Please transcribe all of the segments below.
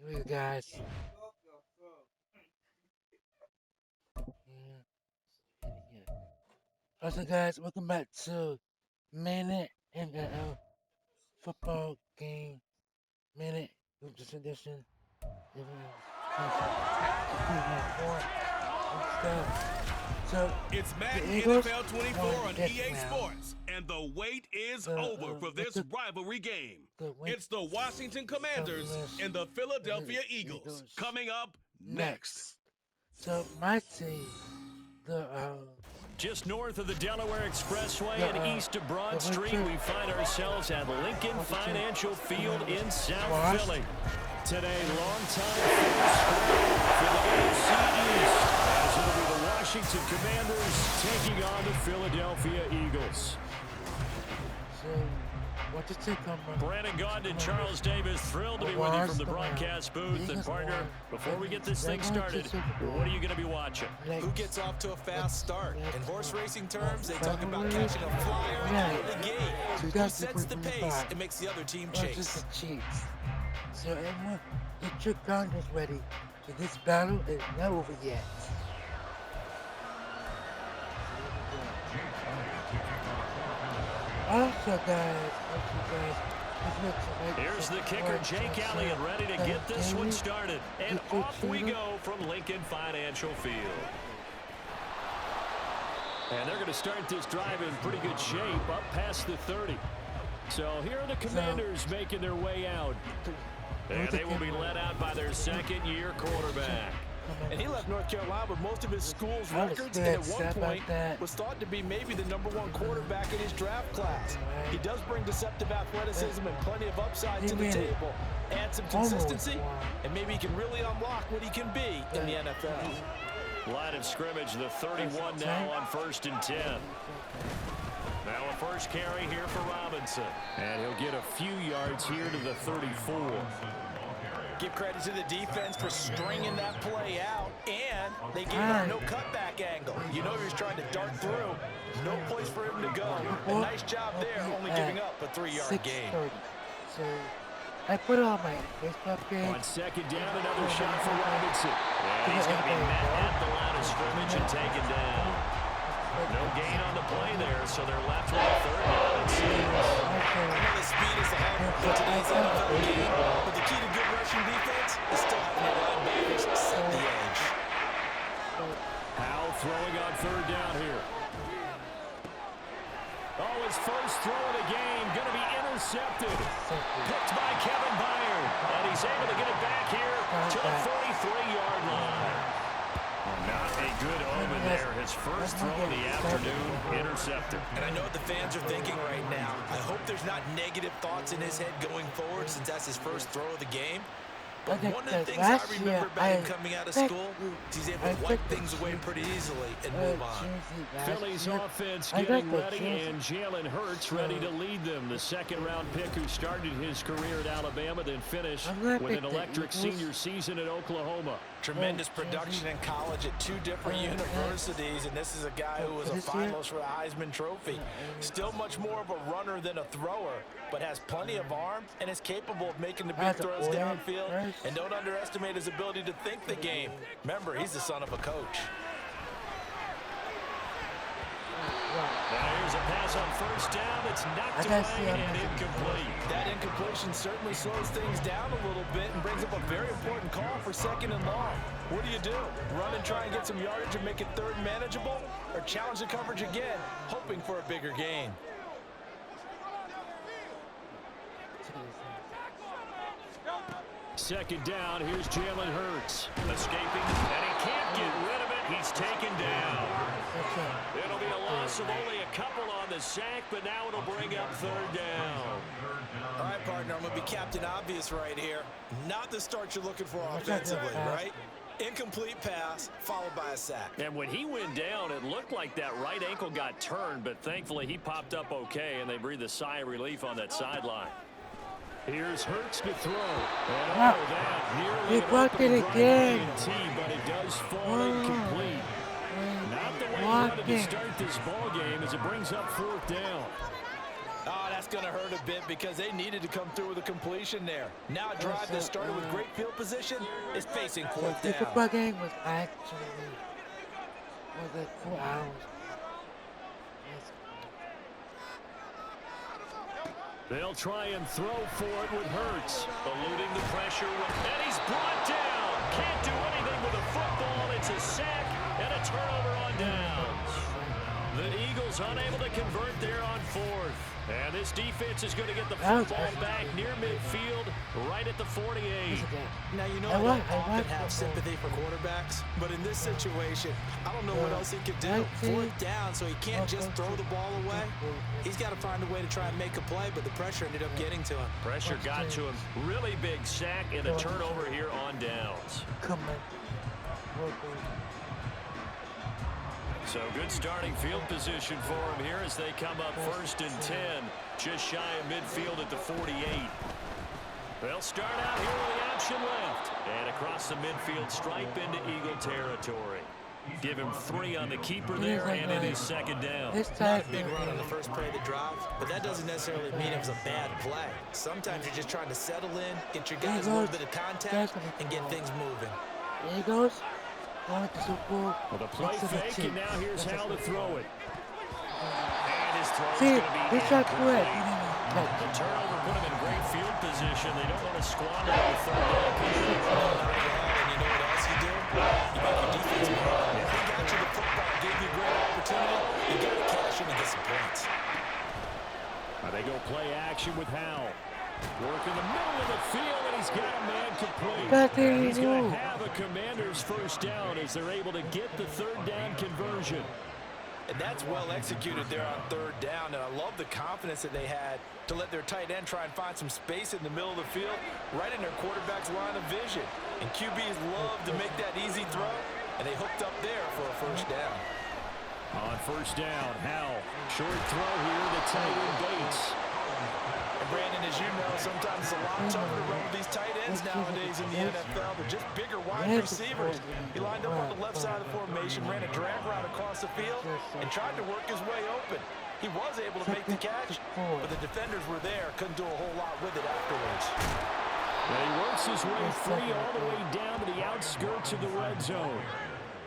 Hey guys. Mm, yeah. Also, guys, welcome back to Minute NFL Football Game Minute with this edition. So It's the Madden Eagles NFL 24 won on this EA round. Sports, and the wait is over for With this rivalry game. the win, It's the Washington Commanders and the Philadelphia Eagles coming up next. So my team, the Just north of the Delaware Expressway and east of Broad Street, we find ourselves at Lincoln Financial Field in South Philly. Today, longtime for the AFC East, as it'll be the Washington Commanders taking on the Philadelphia Eagles. what to take on Brandon Gaudin and Charles Davis, thrilled to be with you from the broadcast booth. And partner, before we get this thing started, what are you going to be watching? Who gets off to a fast start? In horse racing terms, they talk about catching a flyer out of the gate. Who sets the pace and makes the other team chase? So everyone, get your guns ready, for this battle is not over yet. Also, guys, here's the kicker, Jake Elliott, ready to get this one started. And off we go from Lincoln Financial Field. And they're going to start this drive in pretty good shape, up past the 30. So here are the Commanders making their way out. And they will be led out by their second-year quarterback. And he left North Carolina with most of his school's records, and at one point was thought to be maybe the #1 quarterback in his draft class. He does bring deceptive athleticism and plenty of upside to the table. Add some consistency, and maybe he can really unlock what he can be in the NFL. Line of scrimmage, the 31 now on 1st and 10. Now a first carry here for Robinson. And he'll get a few yards here to the 34. Give credit to the defense for stringing that play out, and they gave him a no cutback angle. You know he was trying to dart through. No place for him to go. A nice job there, only giving up a 3-yard gain. So I put on my Facebook page. On second down, another shot for Robinson. And he's going to be met at the line of scrimmage and taken down. No gain on the play there, so they're left with a 3rd down and 6. The speed is the hallmark of today's NFL game, but the key to good rushing defense is still having your linebackers set the edge. Howell throwing on 3rd down here. Oh, his first throw of the game going to be intercepted. Picked by Kevin Byard, and he's able to get it back here to the 43-yard line. Not a good omen there. His first throw of the afternoon, intercepted. And I know what the fans are thinking right now. I hope there's not negative thoughts in his head going forward since that's his first throw of the game. But one of the things I remember about him coming out of school is he's able to wipe things away pretty easily and move on. Philly's offense getting ready, and Jalen Hurts ready to lead them. The second-round pick who started his career at Alabama, then finished with an electric senior season at Oklahoma. Tremendous production in college at 2 different universities, and this is a guy who was a finalist for the Heisman Trophy. Still much more of a runner than a thrower, but has plenty of arm and is capable of making the big throws downfield. And don't underestimate his ability to think the game. Remember, he's the son of a coach. Now here's a pass on 1st down. It's knocked away and incomplete. That incompletion certainly slows things down a little bit and brings up a very important call for 2nd and long. What do? Run and try and get some yardage and make it 3rd and manageable? Or challenge the coverage again, hoping for a bigger gain? Second down, here's Jalen Hurts. Escaping, and he can't get rid of it. He's taken down. It'll be a loss of only a couple on the sack, but now it'll bring up 3rd down. All right, partner, I'm going to be Captain Obvious right here. Not the start you're looking for offensively, right? Incomplete pass, followed by a sack. And when he went down, it looked like that right ankle got turned, but thankfully he popped up okay, and they breathed a sigh of relief on that sideline. Here's Hurts to throw. And that nearly blocked it again. But it does fall incomplete. Not the way he wanted to start this ball game as it brings up 4th down. Oh, that's going to hurt a bit because they needed to come through with a completion there. Now a drive that started with great field position is facing fourth The down. football game was actually like 4 hours. They'll try and throw for it with Hurts. Eluding the pressure, and he's brought down. Can't do anything with a football. It's a sack and a turnover on downs. The Eagles unable to convert there on fourth. And this defense is going to get the football back near midfield, right at the 48. Now, you know I don't often have sympathy for quarterbacks, but in this situation, I don't know what else he could do. Fourth down, so he can't just throw the ball away. He's got to find a way to try and make a play, but the pressure ended up getting to him. Pressure got to him. Really big sack and a turnover here on downs. Come on. So good starting field position for him here as they come up 1st and 10. Just shy of midfield at the 48. They'll start out here with the option left. And across the midfield stripe into Eagle territory. Give him 3 on the keeper there, and it is 2nd down. Not a big run on the first play of the drive, but that doesn't necessarily mean it was a bad play. Sometimes you're just trying to settle in, get your guys a little bit of contact, and get things moving. Eagles. Well, the play fake, and now here's how to throw it. And his throw is See, going to be this shot correct. The turnover put him in great field position. They don't want to squander the 3rd down. And you know what else you do? You make your defense better. If they got you the football, gave you a great opportunity, you got to cash in and get some points. They go play action with Howell. Work in the middle of the field, and he's got a man complete. And he's going to have a Commander's first down as they're able to get the 3rd down conversion. And that's well executed there on 3rd down, and I love the confidence that they had to let their tight end try and find some space in the middle of the field, right in their quarterback's line of vision. And QBs love to make that easy throw, and they hooked up there for a first down. On 1st down, Howell. Short throw here, the tight end Bates. And Brandon, as you know, sometimes it's a lot tougher to run with these tight ends nowadays in the NFL. They're just bigger wide receivers. He lined up on the left side of the formation, ran a drag route across the field, and tried to work his way open. He was able to make the catch, but the defenders were there, couldn't do a whole lot with it afterwards. And he works his way free all the way down to the outskirts of the red zone.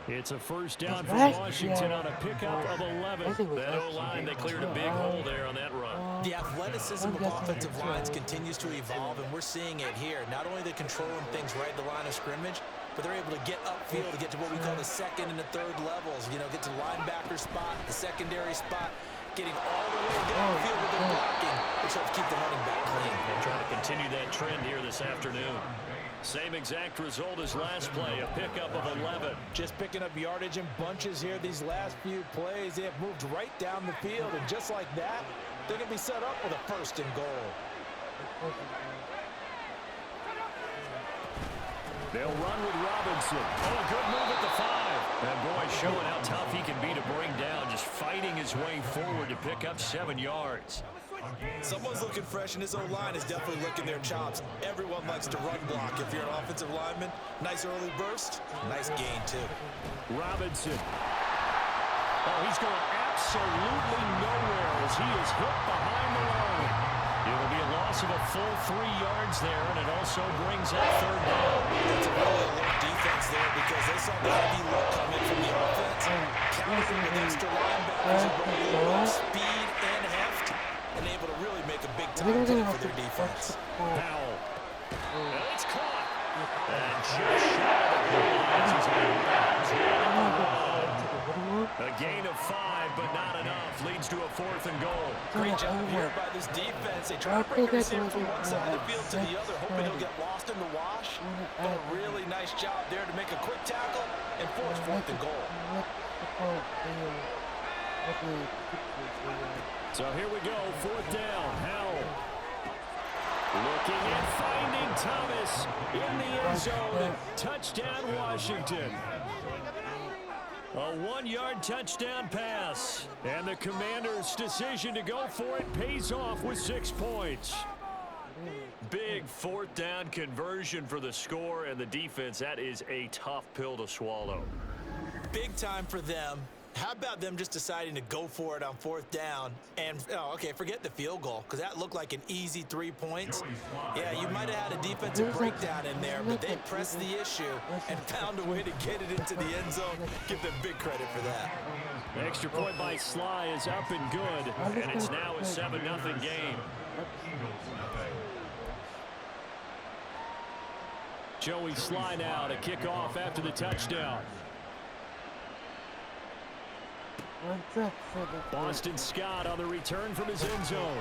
It's a first down for Washington on a pickup of 11. That O-line, they cleared a big hole there on that run. The athleticism of offensive lines continues to evolve, and we're seeing it here. Not only are they controlling things right at the line of scrimmage, but they're able to get upfield to get to what we call the 2nd and the 3rd levels. You know, get to the linebacker spot, the secondary spot, getting all the way downfield with their blocking, which helps keep the running back clean. And trying to continue that trend here this afternoon. Same exact result as last play, a pickup of 11. Just picking up yardage in bunches here these last few plays. They have moved right down the field, and just like that, they're going to be set up with a 1st and goal. They'll run with Robinson. Oh, a good move at the 5. And boy, showing how tough he can be to bring down, just fighting his way forward to pick up 7 yards. Someone's looking fresh, and his O-line is definitely licking their chops. Everyone likes to run block. If you're an offensive lineman, nice early burst, nice gain, too. Robinson. Oh, he's going absolutely nowhere as he is hit behind the line. It'll be a loss of a full 3 yards there, and it also brings up 3rd down. That's a really alert defense there because they saw the heavy look coming from the offense. Counting with extra linebackers and bringing speed and heft, and able to really make a big-time play for their defense. Howell. And it's caught. And just shy of the goal line. He's a gain of 5, but not enough. Leads to a 4th and goal. Great job here by this defense. They try to bring the receiver from one side of the field to the other, hoping he'll get lost in the wash. But a really nice job there to make a quick tackle and force 4th and goal. So here we go, 4th down. Howell. Looking and finding Thomas in the end zone. Touchdown, Washington. A 1-yard touchdown pass. And the Commanders' decision to go for it pays off with 6 points. Big 4th down conversion for the score and the defense. That is a tough pill to swallow. Big time for them. How about them just deciding to go for it on 4th down and, okay, forget the field goal because that looked like an easy 3 points. Yeah, you might have had a defensive breakdown in there, but they pressed the issue and found a way to get it into the end zone. Give them big credit for that. Extra point by Sly is up and good, and it's now a 7-0 game. Joey Sly now to kick off after the touchdown. Boston Scott on the return from his end zone.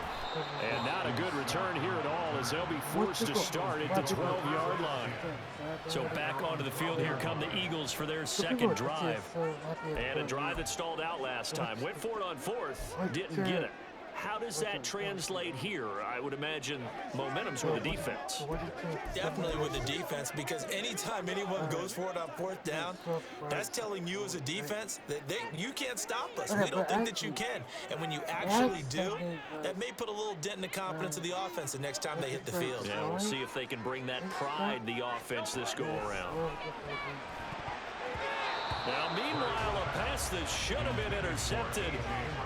And not a good return here at all as they'll be forced to start at the 12-yard line. So back onto the field here come the Eagles for their second drive. And a drive that stalled out last time. Went for it on 4th, didn't get it. How does that translate here? I would imagine momentum's with the defense. Definitely with the defense, because anytime anyone goes for it on 4th down, that's telling you as a defense that you can't stop us. We don't think that you can. And when you actually do, that may put a little dent in the confidence of the offense the next time they hit the field. Yeah, we'll see if they can bring that pride the offense this go around. Now, meanwhile, a pass that should have been intercepted,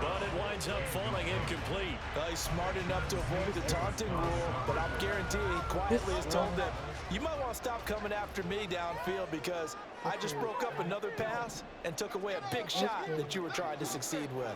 but it winds up falling incomplete. Well, he's smart enough to avoid the taunting rule, but I'm guaranteeing he quietly has told them, you might want to stop coming after me downfield because I just broke up another pass and took away a big shot that you were trying to succeed with.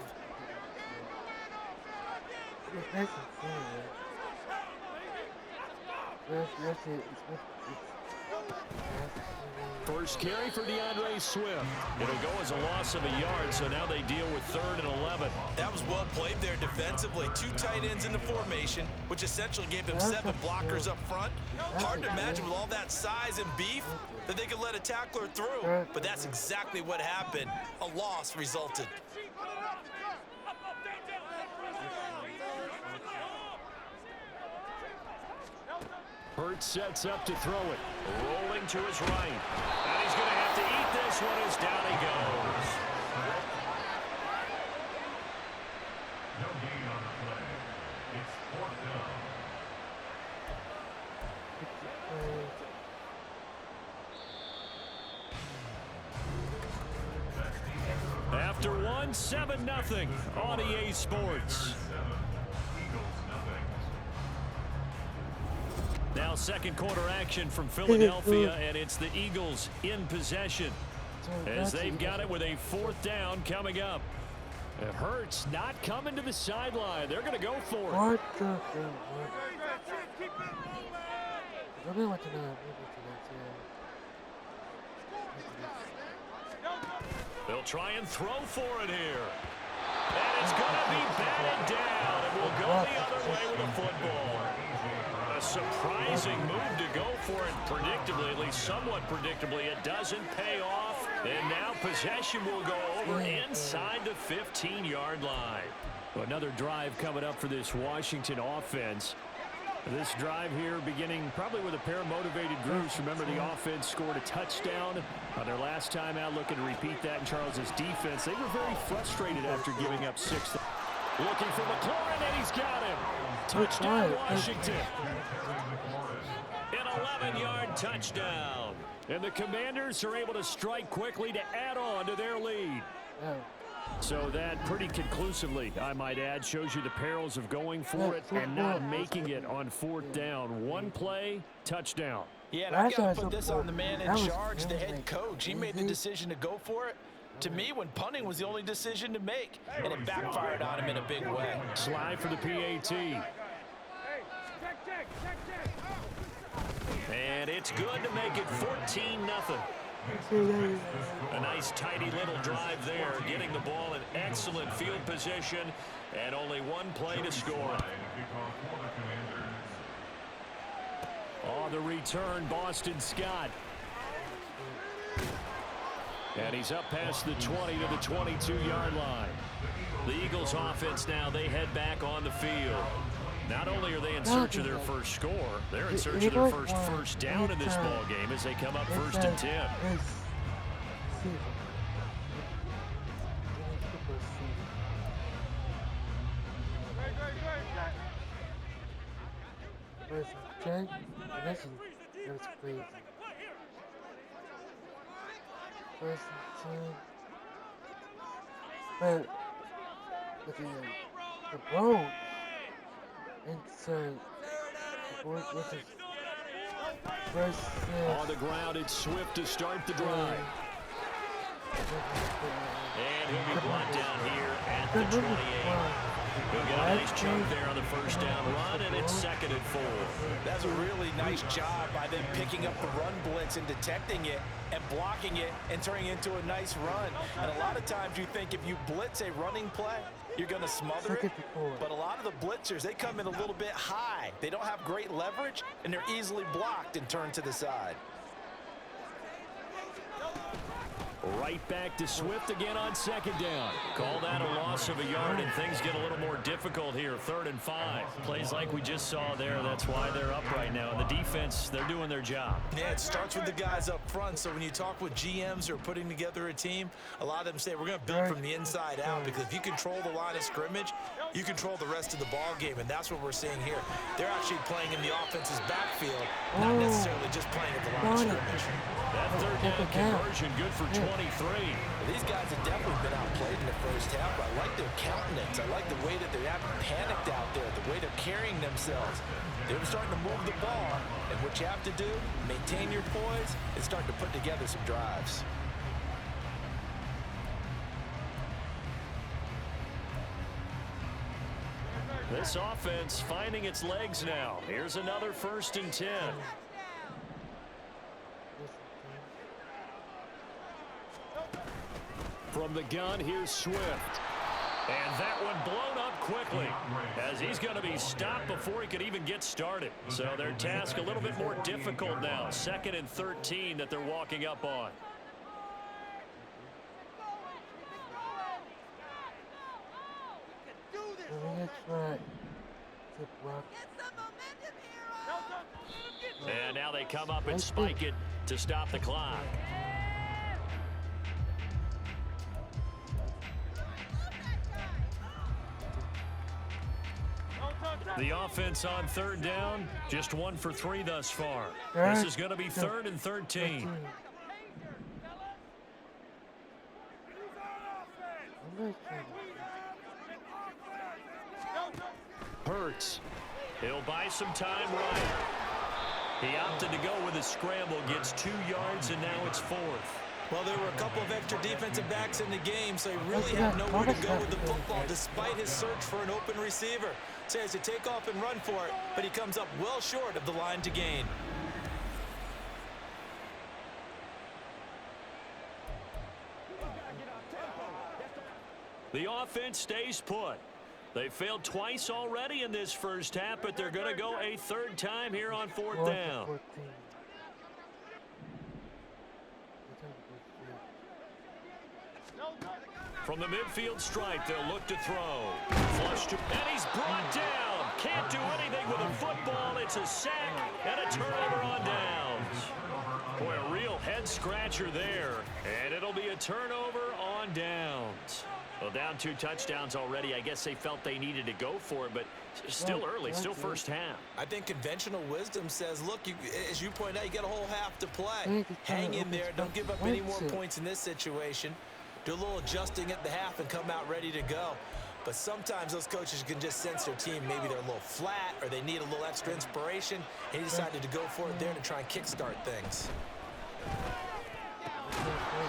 First carry for DeAndre Swift. It'll go as a loss of a yard, so now they deal with 3rd and 11. That was well played there defensively. 2 tight ends in the formation, which essentially gave them 7 blockers up front. Hard to imagine with all that size and beef that they could let a tackler through, but that's exactly what happened. A loss resulted. Hurts sets up to throw it. Rolling to his right. And he's going to have to eat this one as down he goes. No gain on the play. It's 4th down. After one, 7-0 on EA Sports. Now second quarter action from Philadelphia, and it's the Eagles in possession as they've got it with a 4th down coming up. It hurts not coming to the sideline. They're going to go for it. They'll try and throw for it here. And it's going to be batted down. It will go the other way with the football. A surprising move to go for it predictably, at least somewhat predictably. It doesn't pay off. And now possession will go over inside the 15-yard line. Another drive coming up for this Washington offense. This drive here beginning probably with a pair of motivated groups. Remember, the offense scored a touchdown on their last time out, looking to repeat that in Charles's defense. They were very frustrated after giving up 6. Looking for McLaurin, and he's got him. Touchdown, Washington. An 11-yard touchdown. And the Commanders are able to strike quickly to add on to their lead. So that pretty conclusively, I might add, shows you the perils of going for it and not making it on 4th down. One play, touchdown. Yeah, and I've got to put this on the man in charge, the head coach. He made the decision to go for it. To me, when punting was the only decision to make, and it backfired on him in a big way. Slide for the PAT. And it's good to make it 14-0. A nice, tidy little drive there, getting the ball in excellent field position, and only one play to score. On the return, Boston Scott. And he's up past the 20 to the 22-yard line. The Eagles offense now, they head back on the field. Not only are they in search of their first score, they're in search of their first down in this ball game as they come up 1st and 10. but the Browns inside the board with his first On the ground, it's Swift to start the drive. And he'll be brought down here at the 28. He'll get a nice chunk there on the first down run, and it's 2nd and 4. That's a really nice job by them picking up the run blitz and detecting it and blocking it and turning it into a nice run. And a lot of times you think if you blitz a running play, you're going to smother it. But a lot of the blitzers, they come in a little bit high. They don't have great leverage, and they're easily blocked and turned to the side. Right back to Swift again on 2nd down. Call that a loss of a yard, and things get a little more difficult here. 3rd and 5. Plays like we just saw there. That's why they're up right now. And the defense, they're doing their job. Yeah, it starts with the guys up front. So when you talk with GMs who are putting together a team, a lot of them say we're going to build from the inside out, because if you control the line of scrimmage, you control the rest of the ball game, and that's what we're seeing here. They're actually playing in the offense's backfield, not necessarily just playing at the line of scrimmage. That 3rd down conversion good for 23. These guys have definitely been outplayed in the first half. I like their countenance. I like the way that they haven't panicked out there, the way they're carrying themselves. They're starting to move the ball, and what you have to do, maintain your poise and start to put together some drives. This offense finding its legs now. Here's another 1st and 10. From the gun, here's Swift. And that one blown up quickly, as he's going to be stopped before he could even get started. So their task a little bit more difficult now. 2nd and 13 that they're walking up on. And now they come up and spike it to stop the clock. The offense on 3rd down, just 1 for 3 thus far. This is going to be 3rd and 13. Hurts. He'll buy some time right. He opted to go with a scramble, gets 2 yards, and now it's 4th. Well, there were a couple of extra defensive backs in the game, so he really had nowhere to go with the football despite his search for an open receiver. So he has to take off and run for it, but he comes up well short of the line to gain. The offense stays put. They failed twice already in this first half, but they're going to go a 3rd time here on 4th down. From the midfield stripe, they'll look to throw. Flush to, and he's brought down. Can't do anything with a football. It's a sack and a turnover on downs. Boy, a real head-scratcher there. And it'll be a turnover on downs. Well, down 2 touchdowns already. I guess they felt they needed to go for it, but still early, still first half. I think conventional wisdom says, look, as you point out, you got a whole half to play. Hang in there. Don't give up any more points in this situation. Do a little adjusting at the half and come out ready to go. But sometimes those coaches can just sense their team. Maybe they're a little flat or they need a little extra inspiration. And he decided to go for it there to try and kickstart things.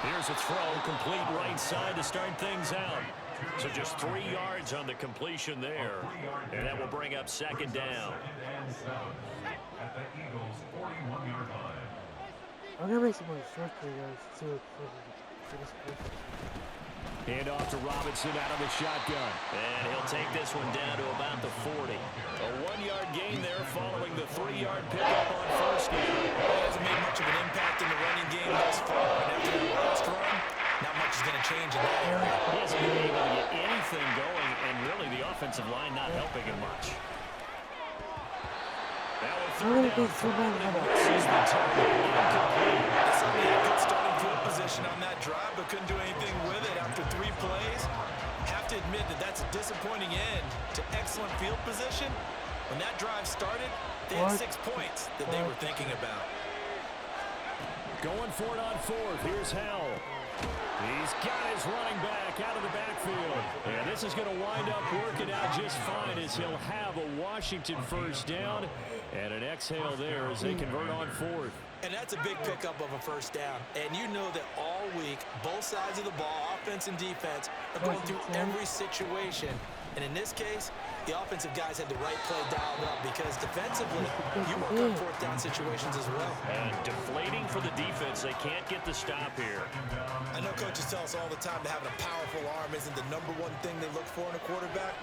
Here's a throw, complete right side to start things out. So just 3 yards on the completion there. And that will bring up 2nd down. At the Eagles' 41-yard line. I'm going to make some more short videos too for this person. Hand off to Robinson out of the shotgun. And he'll take this one down to about the 40. A 1-yard gain there following the 3-yard pickup on first down. It hasn't made much of an impact in the running game thus far. And after the last run, not much is going to change in that area. He hasn't been able to get anything going, and really the offensive line not helping him much. Now a 3rd down, sees the target incomplete. They certainly had a good starting field position on that drive, but couldn't do anything with it after 3 plays. Have to admit that that's a disappointing end to excellent field position. When that drive started, they had 6 points that they were thinking about. Going for it on 4th. Here's Howell. He's got his running back out of the backfield. And this is going to wind up working out just fine as he'll have a Washington first down and an exhale there as they convert on fourth. And that's a big pickup of a first down. And you know that all week, both sides of the ball, offense and defense, are going through every situation. And in this case, the offensive guys had the right play dialed up because defensively, you work on fourth down situations as well. And deflating for the defense. They can't get the stop here. I know coaches tell us all the time that having a powerful arm isn't the number one thing they look for in a quarterback.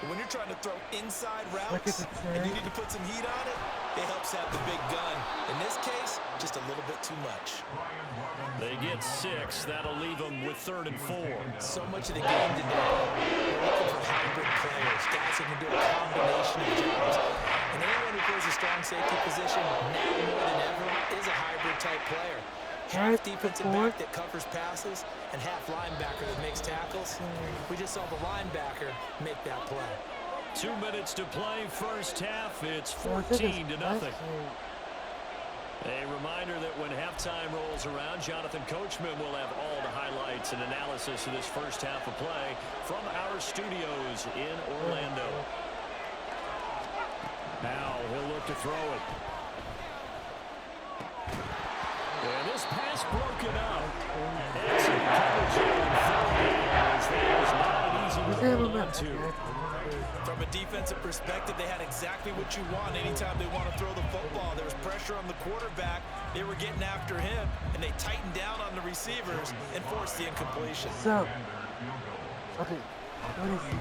But when you're trying to throw inside routes and you need to put some heat on it, it helps have the big gun. In this case, just a little bit too much. They get 6. That'll leave them with 3rd and 4. So much of the game today, we're looking for hybrid players, guys who can do a combination of jobs. And anyone who plays a strong safety position, now more than ever, is a hybrid-type player. Half defensive back that covers passes and half linebacker that makes tackles. We just saw the linebacker make that play. 2 minutes to play first half. It's 14-0. A reminder that when halftime rolls around, Jonathan Coachman will have all the highlights and analysis of this first half of play from our studios in Orlando. Now he'll look to throw it. And this pass broken up. Excellent coverage as that was not an easy one to hold on to. From a defensive perspective, they had exactly what you want anytime they want to throw the football. There was pressure on the quarterback. They were getting after him, and they tightened down on the receivers and forced the incompletion. So, okay, what is it?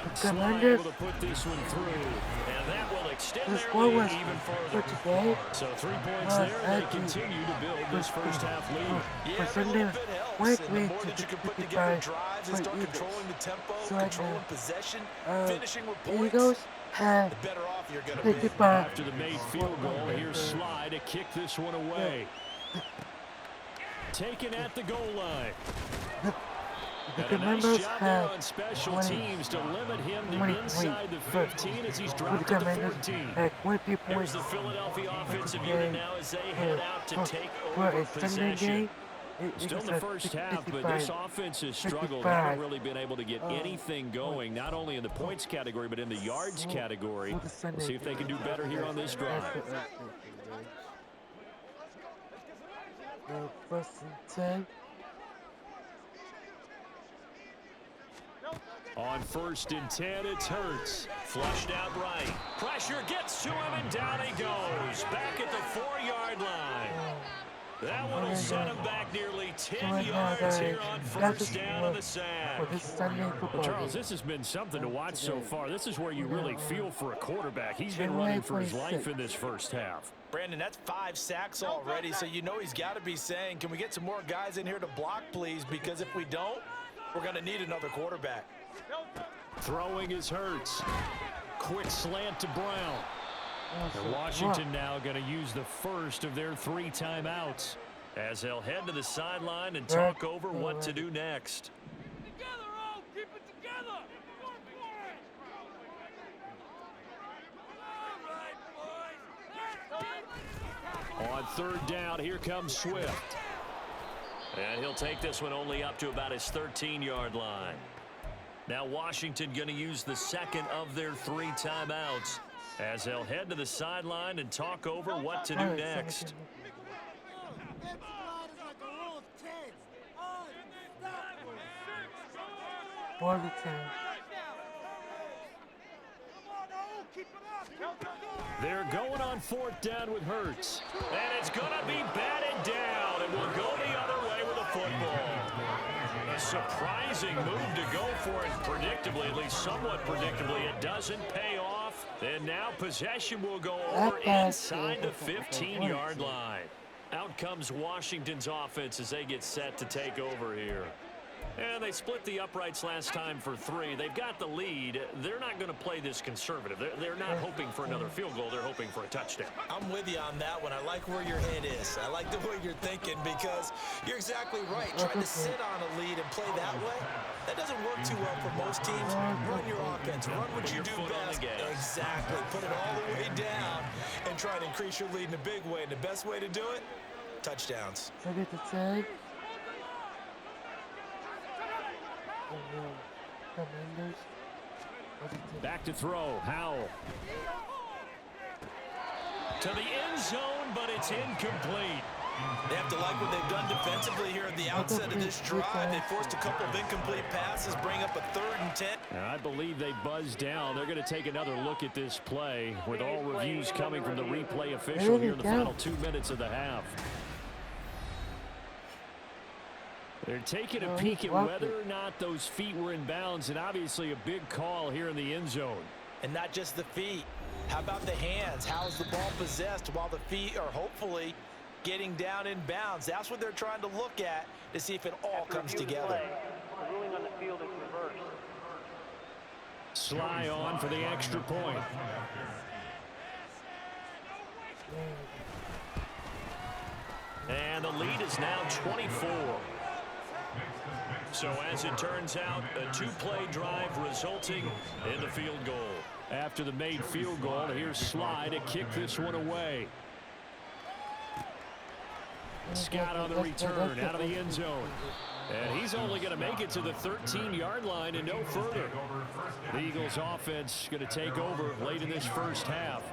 The Commanders, able to put this one through, and that will extend the their score lead was even for further. today. So 3 points there, and they continue to build this first half lead. Yeah, every little bit helps, and the more that you can put together drives and start controlling the tempo, controlling possession, finishing with points, Eagles have the better off you're going to be. 55. After the made field goal, here's Sly to kick this one away. Taken at the goal line. The And a nice Commanders job there have on special 20. teams to limit him to 20 inside the 15 as he's The dropped to the Commanders 14. had 20 Here's points. the Philadelphia offensive unit now as they head out to take For over a Sunday possession. game, Still in the first half, but this offense has struggled. 55. Haven't really been able to get anything going, not only in the points category, but in the yards category. We'll see if they can do better here on this drive. First and 10. On 1st and 10, it's Hurts. Flushed out right. Pressure gets to him, and down he goes. Back at the 4-yard line. That one will set him back nearly 10 yards here on first down on the sack. Well, Charles, this has been something to watch so far. This is where you really feel for a quarterback. He's been running for his life in this first half. Brandon, that's 5 sacks already, so you know he's got to be saying, can we get some more guys in here to block, please? Because if we don't, we're going to need another quarterback. Throwing is Hurts. Quick slant to Brown. And Washington now going to use the first of their 3 timeouts as they'll head to the sideline and talk over what to do next. Keep it together. On 3rd down, here comes Swift. And he'll take this one only up to about his 13-yard line. Now Washington going to use the second of their 3 timeouts as they'll head to the sideline and talk over what to do next. They're going on 4th down with Hurts. And it's going to be batted down, and we'll go the other way with a football. A surprising move to go for it predictably, at least somewhat predictably. It doesn't pay off. And now possession will go over inside the 15-yard line. Out comes Washington's offense as they get set to take over here. And they split the uprights last time for 3. They've got the lead. They're not going to play this conservative. They're not hoping for another field goal. They're hoping for a touchdown. I'm with you on that one. I like where your head is. I like the way you're thinking because you're exactly right. Trying to sit on a lead and play that way, that doesn't work too well for most teams. Run your offense. Run what you do best. Exactly. Put it all the way down and try to increase your lead in a big way. And the best way to do it, touchdowns. So get the tag. Commanders. Back to throw. Howell. To the end zone, but it's incomplete. They have to like what they've done defensively here at the outset of this drive. They forced a couple of incomplete passes, bring up a 3rd and 10. I believe they buzzed down. They're going to take another look at this play with all reviews coming from the replay official here in the final 2 minutes of the half. They're taking a peek at whether or not those feet were in bounds, and obviously a big call here in the end zone. And not just the feet. How about the hands? How's the ball possessed while the feet are hopefully getting down in bounds? That's what they're trying to look at to see if it all comes together. The ruling on the field is reversed. Sly on for the extra point. And the lead is now 24. So as it turns out, a 2-play drive resulting in the field goal. After the made field goal, here's Sly to kick this one away. Scott on the return out of the end zone. And he's only going to make it to the 13-yard line and no further. The Eagles offense going to take over late in this first half.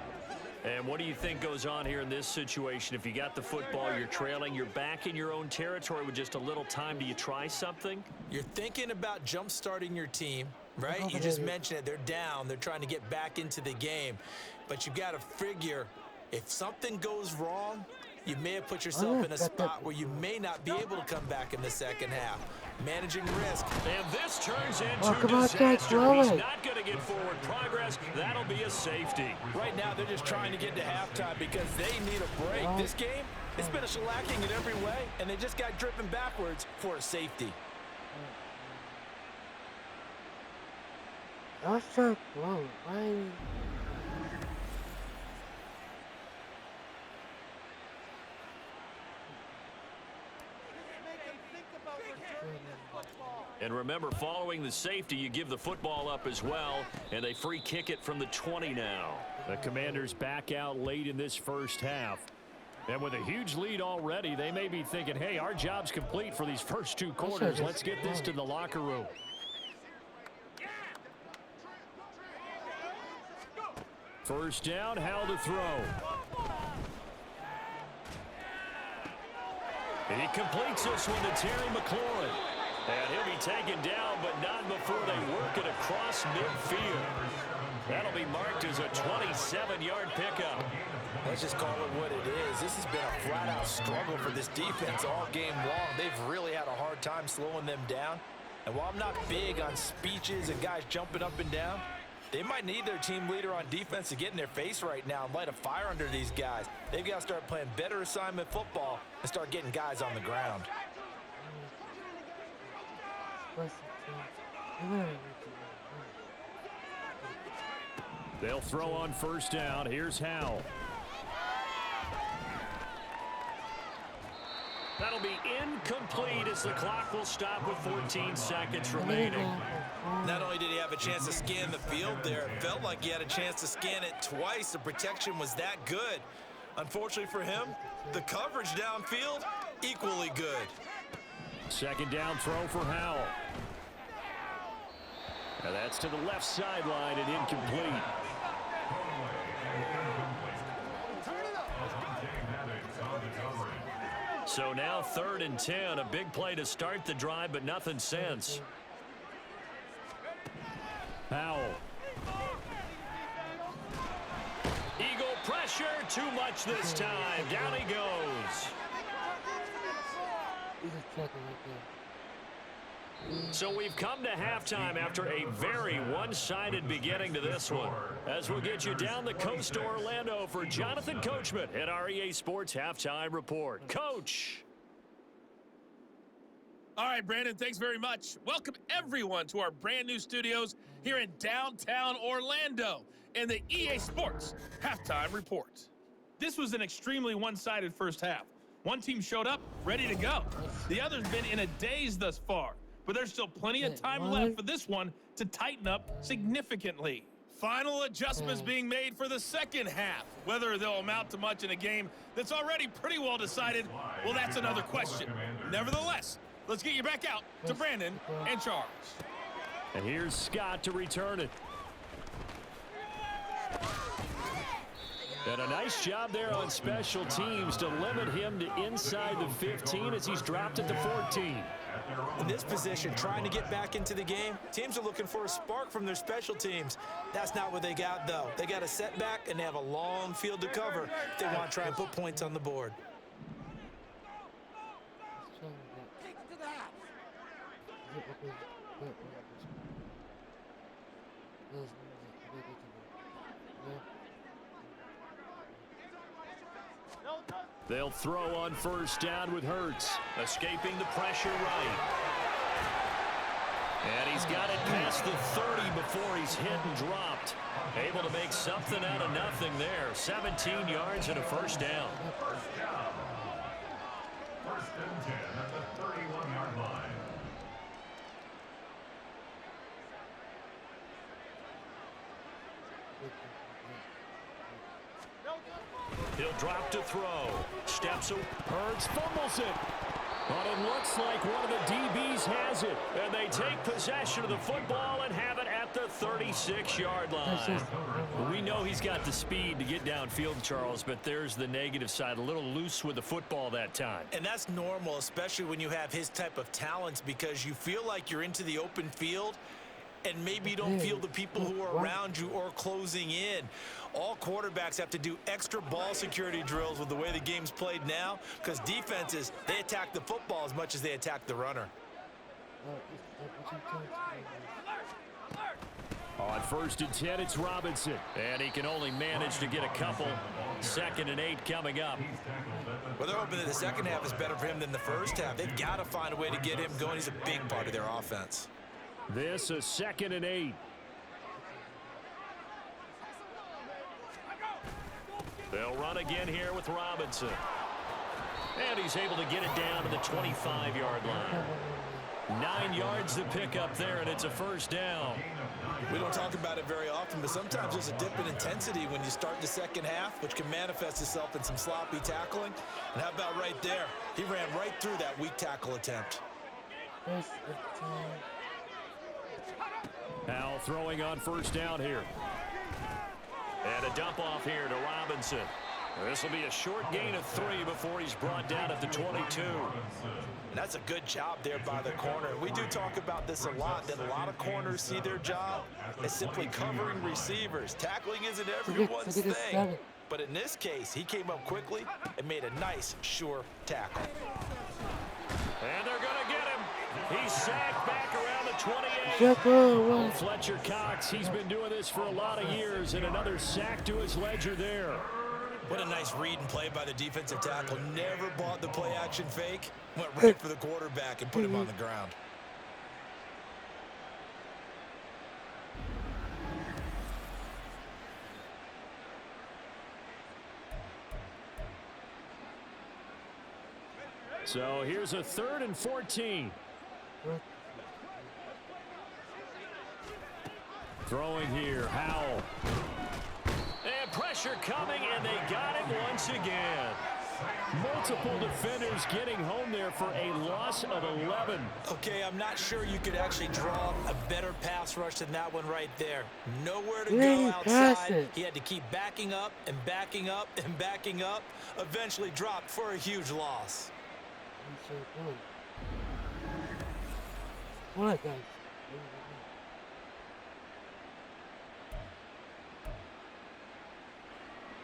And what do you think goes on here in this situation? If you got the football, you're trailing, you're back in your own territory with just a little time. Do you try something? You're thinking about jump-starting your team, right? You just mentioned it. They're down. They're trying to get back into the game. But you've got to figure if something goes wrong, you may have put yourself in a spot where you may not be able to come back in the second half. Managing risk. And this turns into disaster. He's not going to get forward progress. That'll be a safety. Right now, they're just trying to get to halftime because they need a break. This game, it's been a shellacking in every way, and they just got driven backwards for a safety. That's so close. Why? And remember, following the safety, you give the football up as well, and they free kick it from the 20 now. The Commanders back out late in this first half. And with a huge lead already, they may be thinking, hey, our job's complete for these first 2 quarters. Let's get this to the locker room. First down, Howell to throw. He completes this one to Terry McLaurin. And he'll be taken down, but not before they work it across midfield. That'll be marked as a 27-yard pickup. Let's just call it what it is. This has been a flat-out struggle for this defense all game long. They've really had a hard time slowing them down. And while I'm not big on speeches and guys jumping up and down, they might need their team leader on defense to get in their face right now and light a fire under these guys. They've got to start playing better assignment football and start getting guys on the ground. They'll throw on first down. Here's Howell. That'll be incomplete as the clock will stop with 14 seconds remaining. Not only did he have a chance to scan the field there, it felt like he had a chance to scan it twice. The protection was that good. Unfortunately for him, the coverage downfield, equally good. Second down throw for Howell. And that's to the left sideline and incomplete. So now 3rd and 10, a big play to start the drive, but nothing since. Howell. Eagle pressure, too much this time. Down he goes. So we've come to halftime after a very one-sided beginning to this one. As we'll get you down the coast to Orlando for Jonathan Coachman at our EA Sports Halftime Report. Coach. All right, Brandon, thanks very much. Welcome, everyone, to our brand new studios here in downtown Orlando and the EA Sports Halftime Report. This was an extremely one-sided first half. One team showed up, ready to go. The other's been in a daze thus far. But there's still plenty of time left for this one to tighten up significantly. Final adjustments being made for the second half. Whether they'll amount to much in a game that's already pretty well decided, well, that's another question. Nevertheless, Let's get you back out to Brandon and Charles. And here's Scott to return it. And a nice job there on special teams to limit him to inside the 15 as he's dropped it to 14. In this position, trying to get back into the game, teams are looking for a spark from their special teams. That's not what they got, though. They got a setback, and they have a long field to cover if they want to try and put points on the board. Take it to the house. They'll throw on first down with Hurts, escaping the pressure right. And he's got it past the 30 before he's hit and dropped. Able to make something out of nothing there. 17 yards and a first down. First and 10 at the 31-yard line. He'll drop to throw. Steps up. Hurts fumbles it. But it looks like one of the DBs has it. And they take possession of the football and have it at the 36-yard line. We know he's got the speed to get downfield, Charles, but there's the negative side. A little loose with the football that time. And that's normal, especially when you have his type of talents, because you feel like you're into the open field and maybe you don't feel the people who are around you or closing in. All quarterbacks have to do extra ball security drills with the way the game's played now, because defenses, they attack the football as much as they attack the runner. On first and 10, it's Robinson. And he can only manage to get a couple. 2nd and 8 coming up. Well, they're hoping that the second half is better for him than the first half. They've got to find a way to get him going. He's a big part of their offense. This is 2nd and 8. They'll run again here with Robinson. And he's able to get it down to the 25-yard line. 9 yards to pick up there, and it's a first down. We don't talk about it very often, but sometimes there's a dip in intensity when you start the second half, which can manifest itself in some sloppy tackling. And how about right there? He ran right through that weak tackle attempt. Now throwing on first down here. And a dump off here to Robinson. This will be a short gain of 3 before he's brought down at the 22. And that's a good job there by the corner. We do talk about this a lot, that a lot of corners see their job as simply covering receivers. Tackling isn't everyone's thing. But in this case, he came up quickly and made a nice, sure tackle. And they're going to get him. He's sacked back around the 28. Fletcher Cox, he's been doing this for a lot of years, and another sack to his ledger there. What a nice read and play by the defensive tackle. Never bought the play-action fake. Went right for the quarterback and put him on the ground. So here's a 3rd and 14. Throwing here, Howell. And pressure coming, and they got him once again. Multiple defenders getting home there for a loss of 11. Okay, I'm not sure you could actually draw a better pass rush than that one right there. Nowhere to go outside. He had to keep backing up and backing up and backing up. Eventually dropped for a huge loss. What, guys?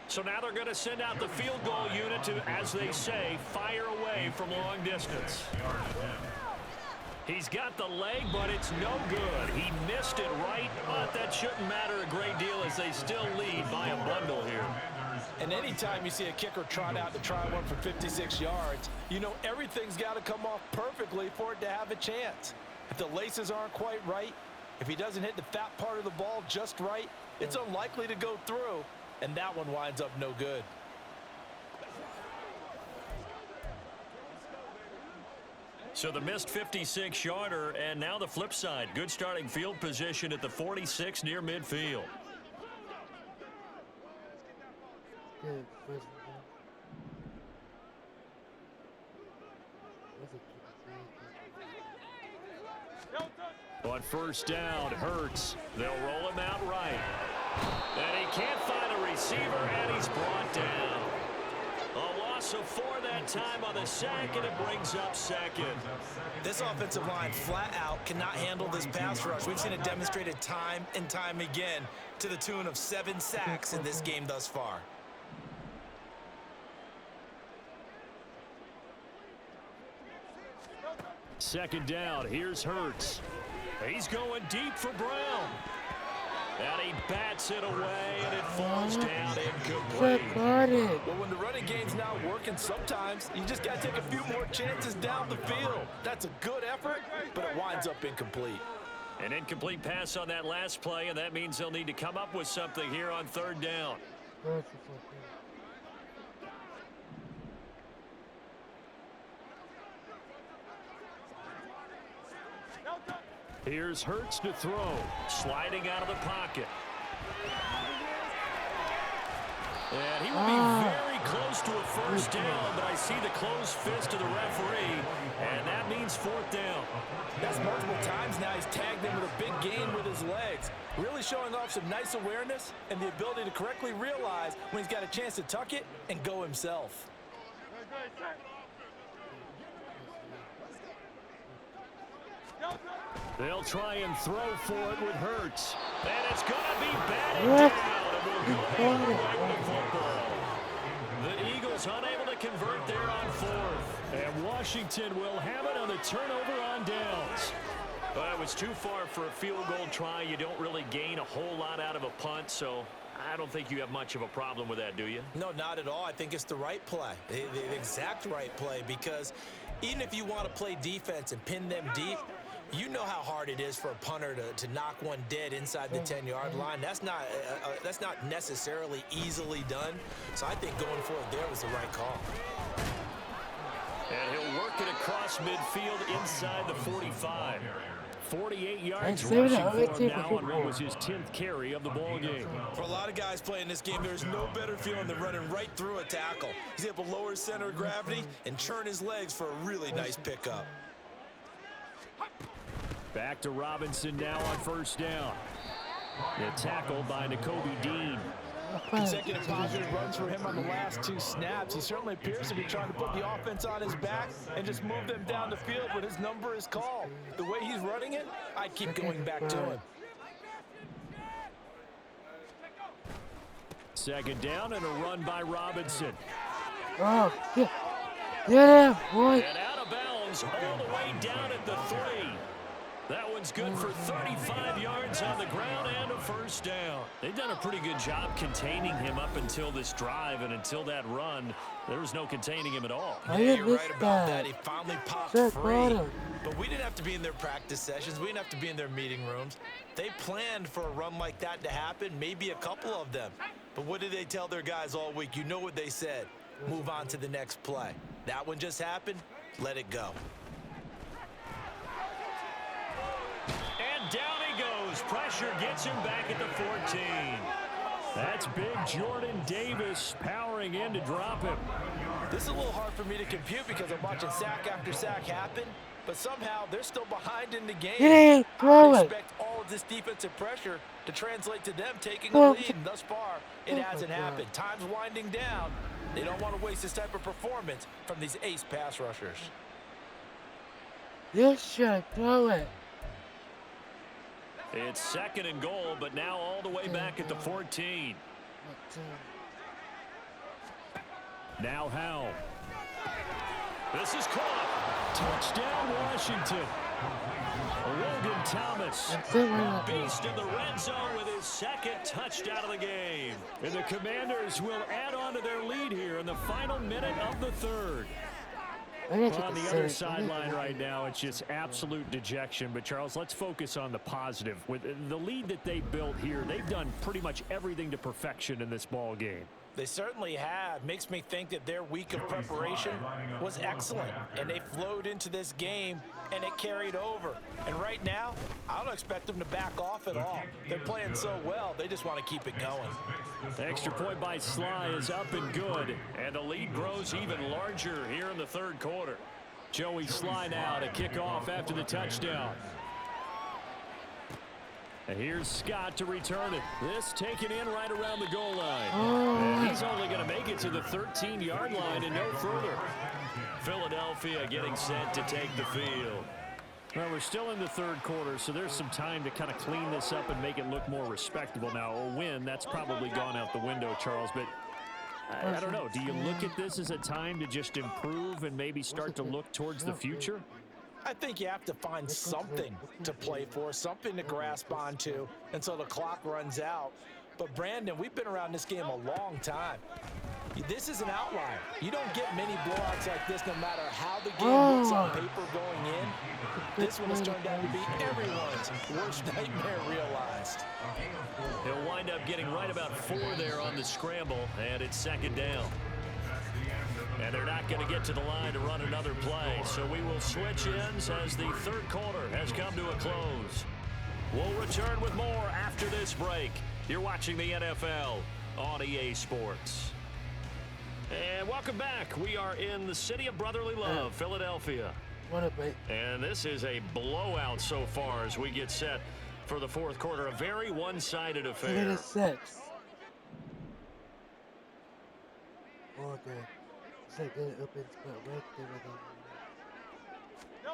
So now they're going to send out the field goal unit to, as they say, fire away from long distance. He's got the leg, but it's no good. He missed it right, but that shouldn't matter a great deal as they still lead by a bundle here. And anytime you see a kicker trot out to try one for 56 yards, you know everything's got to come off perfectly for it to have a chance. If the laces aren't quite right, if he doesn't hit the fat part of the ball just right, it's unlikely to go through. And that one winds up no good. So the missed 56-yarder, and now the flip side. Good starting field position at the 46 near midfield. On first down, Hurts. They'll roll him out right. And he can't find a receiver, and he's brought down. A loss of 4 that time on the sack, and it brings up second. This offensive line flat out cannot handle this pass rush. We've seen it demonstrated time and time again to the tune of 7 sacks in this game thus far. Second down, here's Hurts. He's going deep for Brown. And he bats it away, and it falls down incomplete. But when the running game's not working, sometimes you just got to take a few more chances down the field. That's a good effort, but it winds up incomplete. An incomplete pass on that last play, and that means they'll need to come up with something here on third down. Here's Hurts to throw, sliding out of the pocket. And he will be very close to a first down, but I see the closed fist of the referee, and that means fourth down. That's multiple times now he's tagged him with a big gain with his legs. Really showing off some nice awareness and the ability to correctly realize when he's got a chance to tuck it and go himself. They'll try and throw for it with Hurts. And it's going to be batted down. And will go away with the football. The Eagles unable to convert there on fourth. And Washington will have it on the turnover on downs. But it was too far for a field goal try. You don't really gain a whole lot out of a punt, so I don't think you have much of a problem with that, do you? No, not at all. I think it's the right play, the exact right play, because even if you want to play defense and pin them deep, you know how hard it is for a punter to knock one dead inside the 10-yard line. That's not necessarily easily done. So I think going for it there was the right call. And he'll work it across midfield inside the 45. 48 yards Thanks, rushing David. for him now on what was his 10th carry of the ball game. For a lot of guys playing this game, there's no better feeling than running right through a tackle. He's able to lower his center of gravity and churn his legs for a really nice pickup. Back to Robinson now on first down. The tackle by Nakobe Dean. Consecutive positive runs for him on the last 2 snaps. He certainly appears to be trying to put the offense on his back and just move them down the field when his number is called. The way he's running it, I'd keep going back to him. Second down and a run by Robinson. Oh, yeah, boy. And out of bounds all the way down at the 3. That one's good for 35 yards on the ground and a first down. They've done a pretty good job containing him up until this drive, and until that run, there was no containing him at all. Yeah, you're right about that. He finally popped free. But we didn't have to be in their practice sessions. We didn't have to be in their meeting rooms. They planned for a run like that to happen, maybe a couple of them. But what did they tell their guys all week? You know what they said. Move on to the next play. That one just happened. Let it go. And down he goes. Pressure gets him back at the 14. That's big Jordan Davis powering in to drop him. This is a little hard for me to compute because I'm watching sack after sack happen, but somehow they're still behind in the game. Yeah, I expect all of this defensive pressure to translate to them taking a lead, and thus far, it hasn't happened. Time's winding down. They don't want to waste this type of performance from these ace pass rushers. You should throw it. It's second and goal, but now all the way back at the 14. Now Howell. This is caught. Touchdown, Washington. Logan Thomas, beast in the red zone with his second touchdown of the game. And the Commanders will add on to their lead here in the final minute of the third. On the other sideline right now, it's just absolute dejection. But, Charles, let's focus on the positive. With the lead that they built here, they've done pretty much everything to perfection in this ball game. They certainly have. Makes me think that their week of preparation was excellent, and they flowed into this game, and it carried over. And right now, I don't expect them to back off at all. They're playing so well, they just want to keep it going. The extra point by Sly is up and good, and the lead grows even larger here in the third quarter. Joey Sly now to kick off after the touchdown. And here's Scott to return it. This taken in right around the goal line. And he's only going to make it to the 13-yard line and no further. Philadelphia getting set to take the field. Well, we're still in the third quarter, so there's some time to kind of clean this up and make it look more respectable. Now, a win, that's probably gone out the window, Charles, but I don't know. Do you look at this as a time to just improve and maybe start to look towards the future? I think you have to find something to play for, something to grasp onto until the clock runs out. But, Brandon, we've been around this game a long time. This is an outlier. You don't get many blowouts like this no matter how the game looks on paper going in. This one has turned out to be everyone's worst nightmare realized. He'll wind up getting right about 4 there on the scramble, and it's second down. And they're not going to get to the line to run another play, so we will switch ends as the third quarter has come to a close. We'll return with more after this break. You're watching the NFL on EA Sports. And welcome back. We are in the city of brotherly love, Philadelphia. What a break. And this is a blowout so far as we get set for the fourth quarter. A very one-sided affair. Look at 6. Okay. Second opens, but right there with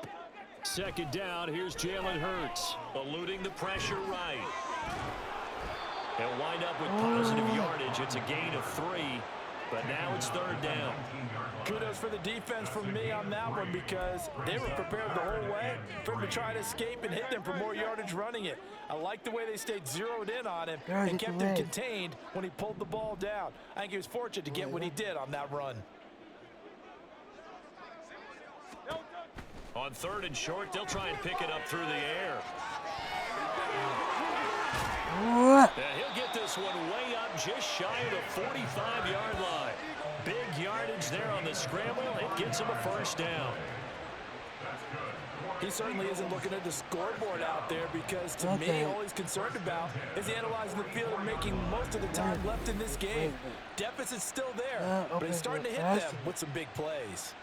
him. Second down, here's Jalen Hurts, eluding the pressure right. He'll wind up with positive yardage. It's a gain of 3, but now it's third down. Kudos for the defense from me on that one because they were prepared the whole way for him to try to escape and hit them for more yardage running it. I like the way they stayed zeroed in on him and kept him contained when he pulled the ball down. I think he was fortunate to get what he did on that run. On third and short, they'll try and pick it up through the air. And he'll get this one way up just shy of the 45-yard line. Big yardage there on the scramble. It gets him a first down. He certainly isn't looking at the scoreboard out there because, to me, all he's concerned about is analyzing the field and making most of the time left in this game. Deficit's still there, but he's starting to hit them with some big plays.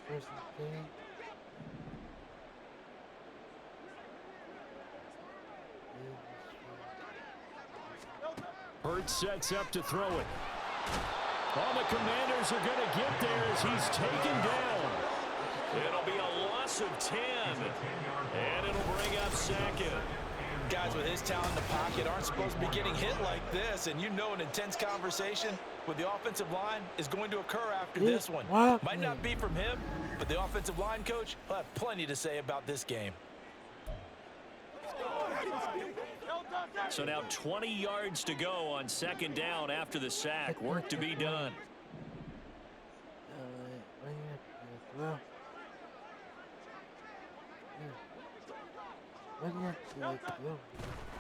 First and 10. Hurts sets up to throw it. All the Commanders are going to get there as he's taken down. It'll be a loss of 10, and it'll bring up second. Guys with his talent in the pocket aren't supposed to be getting hit like this, and you know an intense conversation with the offensive line is going to occur after this one. Might not be from him, but the offensive line coach will have plenty to say about this game. So now 20 yards to go on second down after the sack. Work to be done.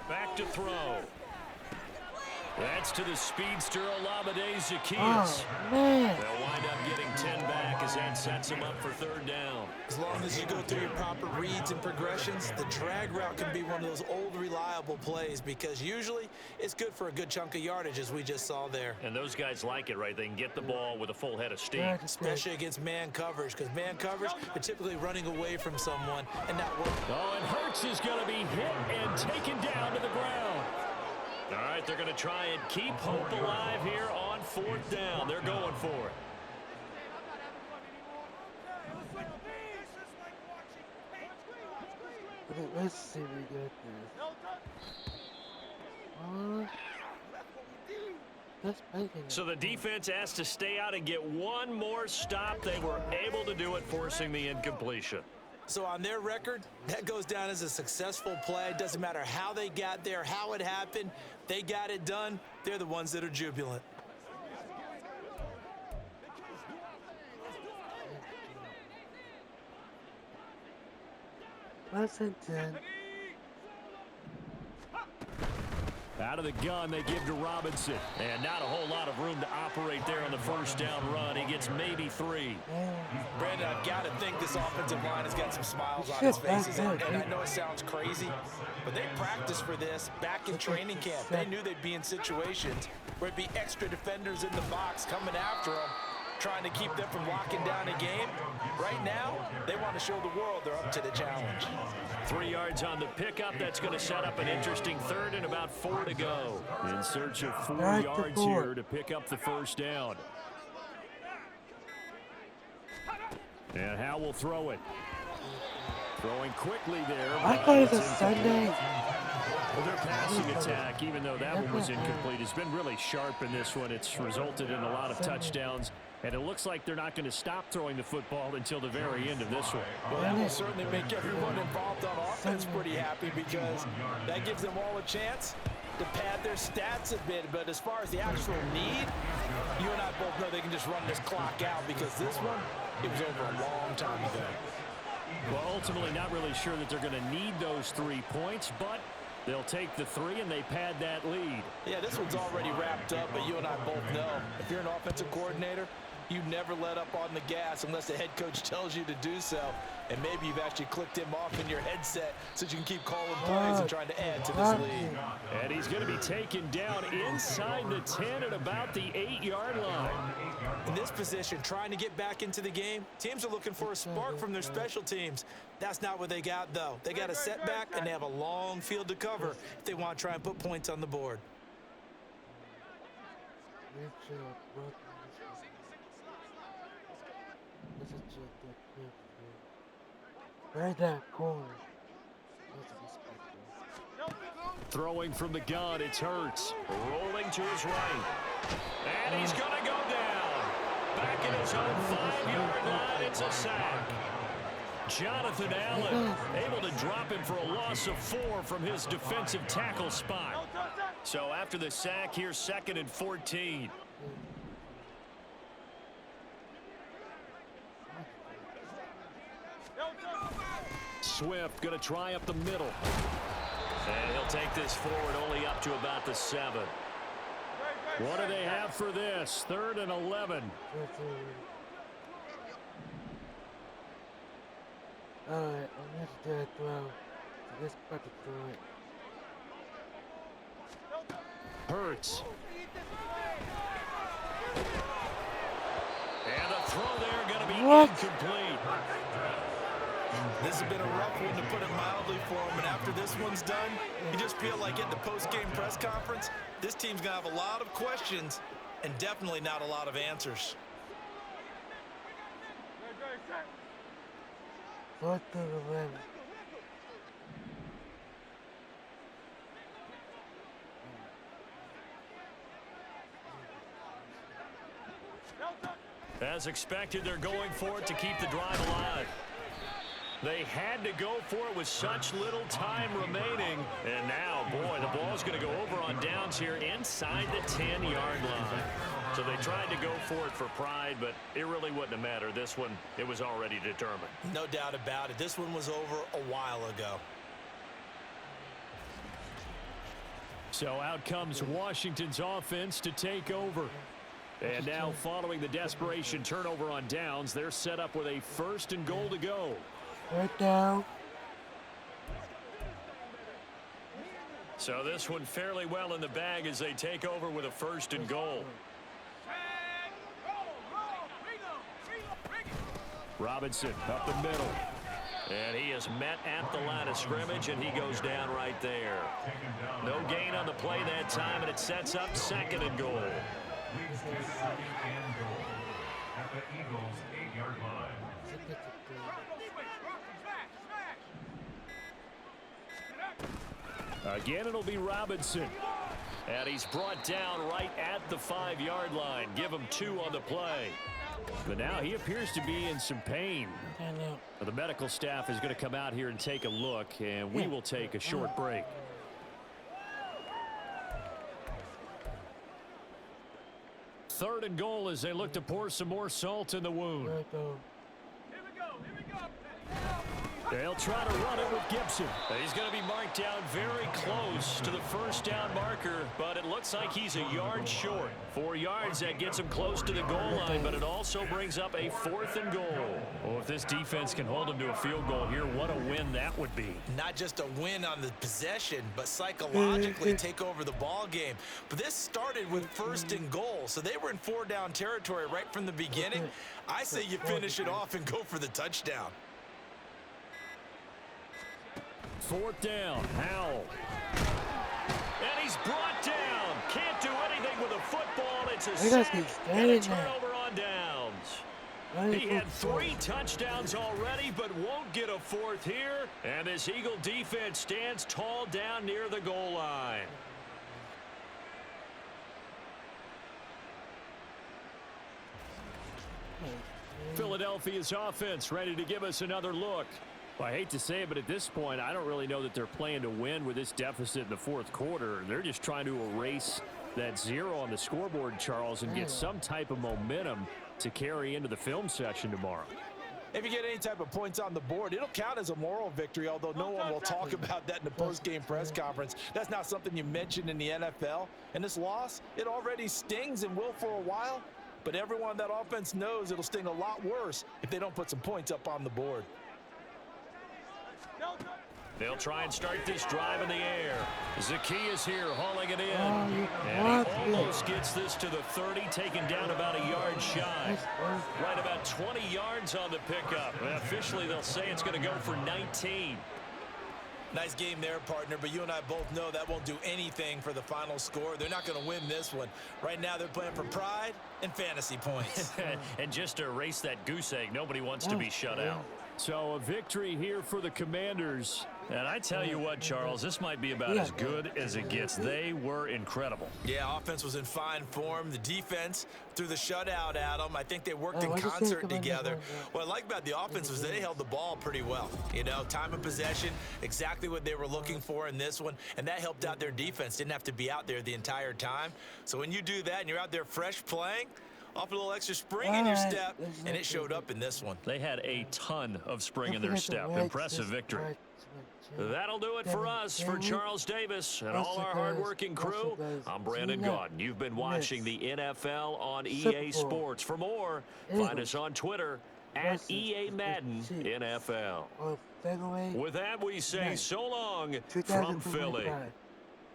Back to throw. That's to the speedster Olamide Zaccheaus. They'll wind up getting 10 back as that sets him up for third down. As long as you go through your proper reads and progressions, the drag route can be one of those old reliable plays because usually it's good for a good chunk of yardage as we just saw there. And those guys like it, right? They can get the ball with a full head of steam. Especially against man coverage because man coverage, they're typically running away from someone and not working. Oh, and Hurts is going to be hit and taken down to the ground. All right, they're going to try and keep hope alive here on fourth down. They're going for it. Okay, let's see if we get this. So the defense asked to stay out and get one more stop. They were able to do it, forcing the incompletion. So on their record, that goes down as a successful play. It doesn't matter how they got there, how it happened. They got it done. They're the ones that are jubilant. Less than 10. Out of the gun, they give to Robinson. And not a whole lot of room to operate there on the first down run. He gets maybe 3. Brandon, I've got to think this offensive line has got some smiles on his faces. And I know it sounds crazy, but they practiced for this back in training camp. They knew they'd be in situations where it'd be extra defenders in the box coming after them, trying to keep them from locking down a game. Right now, they want to show the world they're up to the challenge. 3 yards on the pickup. That's going to set up an interesting third and about 4 to go. In search of 4 yards here to pick up the first down. And Howe will throw it. Throwing quickly there. I thought it was Sunday. Well, their passing attack, even though that one was incomplete, has been really sharp in this one. It's resulted in a lot of touchdowns. And it looks like they're not going to stop throwing the football until the very end of this one. Well, that will certainly make everyone involved on offense pretty happy, because that gives them all a chance to pad their stats a bit. But as far as the actual need, you and I both know they can just run this clock out, because this one, it was over a long time ago. Well, ultimately, not really sure that they're going to need those 3 points, but they'll take the 3 and they pad that lead. Yeah, this one's already wrapped up, but you and I both know if you're an offensive coordinator, you never let up on the gas unless the head coach tells you to do so. And maybe you've actually clicked him off in your headset so you can keep calling plays and trying to add to this lead. And he's going to be taken down inside the 10 at about the 8-yard line. In this position, trying to get back into the game, teams are looking for a spark from their special teams. That's not what they got, though. They got a setback, and they have a long field to cover if they want to try and put points on the board. Right that corner. Throwing from the gun, it's Hurts. Rolling to his right. And he's going to go down. Back in his own 5-yard line, it's a sack. Jonathan Allen able to drop him for a loss of 4 from his defensive tackle spot. So after the sack, here's 2nd and 14. Swift going to try up the middle. And he'll take this forward only up to about the 7. What do they have for this? 3rd and 11. Alright, I'm going to do a throw. So this part to throw it. Hurts. And the throw there going to be incomplete. This has been a rough one, to put it mildly, for him. And after this one's done, you just feel like at the post-game press conference, this team's going to have a lot of questions and definitely not a lot of answers. 4th and 11. As expected, they're going for it to keep the drive alive. They had to go for it with such little time remaining. And now, boy, the ball's going to go over on downs here inside the 10-yard line. So they tried to go for it for pride, but it really wouldn't have mattered. This one, it was already determined. No doubt about it. This one was over a while ago. So out comes Washington's offense to take over. And now, following the desperation turnover on downs, they're set up with a 1st and goal to go. Right down. So this one fairly well in the bag as they take over with a 1st and goal. Robinson up the middle. And he is met at the line of scrimmage, and he goes down right there. No gain on the play that time, and it sets up 2nd and goal. Leads to 2nd and goal at the Eagles' 8-yard line. Again, it'll be Robinson. And he's brought down right at the 5-yard line. Give him 2 on the play. But now he appears to be in some pain. The medical staff is going to come out here and take a look, and we will take a short break. Third and goal as they look to pour some more salt in the wound. They'll try to run it with Gibson. He's going to be marked down very close close to the first down marker, but it looks like he's a yard short. 4 yards, that gets him close to the goal line, but it also brings up a 4th and goal. Well, if this defense can hold him to a field goal here, what a win that would be. Not just a win on the possession, but psychologically take over the ball game. But this started with 1st and goal, so they were in 4-down territory right from the beginning. I say you finish it off and go for the touchdown. 4th down, Howell. And he's brought down. Can't do anything with a football. It's a sack and a turnover on downs. He had 3 touchdowns already, but won't get a 4th here. And this Eagle defense stands tall down near the goal line. Philadelphia's offense ready to give us another look. Well, I hate to say it, but at this point, I don't really know that they're playing to win with this deficit in the 4th quarter. They're just trying to erase that 0 on the scoreboard, Charles, and get some type of momentum to carry into the film session tomorrow. If you get any type of points on the board, it'll count as a moral victory, although no one will talk about that in the post-game press conference. That's not something you mentioned in the NFL. And this loss, it already stings and will for a while, but everyone on that offense knows it'll sting a lot worse if they don't put some points up on the board. They'll try and start this drive in the air. Zacchaeus here hauling it in. And he almost gets this to the 30, taken down about a yard shy. Right about 20 yards on the pickup. Officially, they'll say it's going to go for 19. Nice game there, partner, but you and I both know that won't do anything for the final score. They're not going to win this one. Right now, they're playing for pride and fantasy points. And just to erase that goose egg, nobody wants to be shut out. So a victory here for the Commanders. And I tell you what, Charles, this might be about as good as it gets. They were incredible. Yeah, offense was in fine form. The defense threw the shutout at them. I think they worked in concert together. What I like about the offense was they held the ball pretty well. You know, time of possession, exactly what they were looking for in this one, and that helped out their defense. Didn't have to be out there the entire time. So when you do that and you're out there fresh playing, off a little extra spring in your step, and it showed up in this one. They had a ton of spring in their step. Impressive victory. That'll do it for us. For Charles Davis and all our hardworking crew, I'm Brandon Gaudin. You've been watching the NFL on EA Sports. For more, find us on Twitter at EA Madden NFL. With that, we say so long from Philly.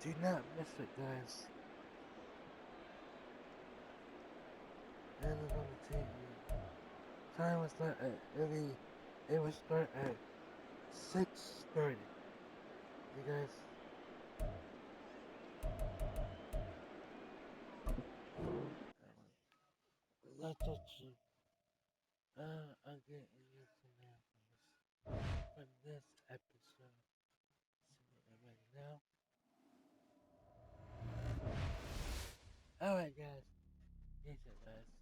Do not miss it, guys. And I'm gonna take you. Time will start at it will start at 6:30. You guys. Let's touch you. I'm getting you from this episode. Right now. Alright, guys. Peace out, guys.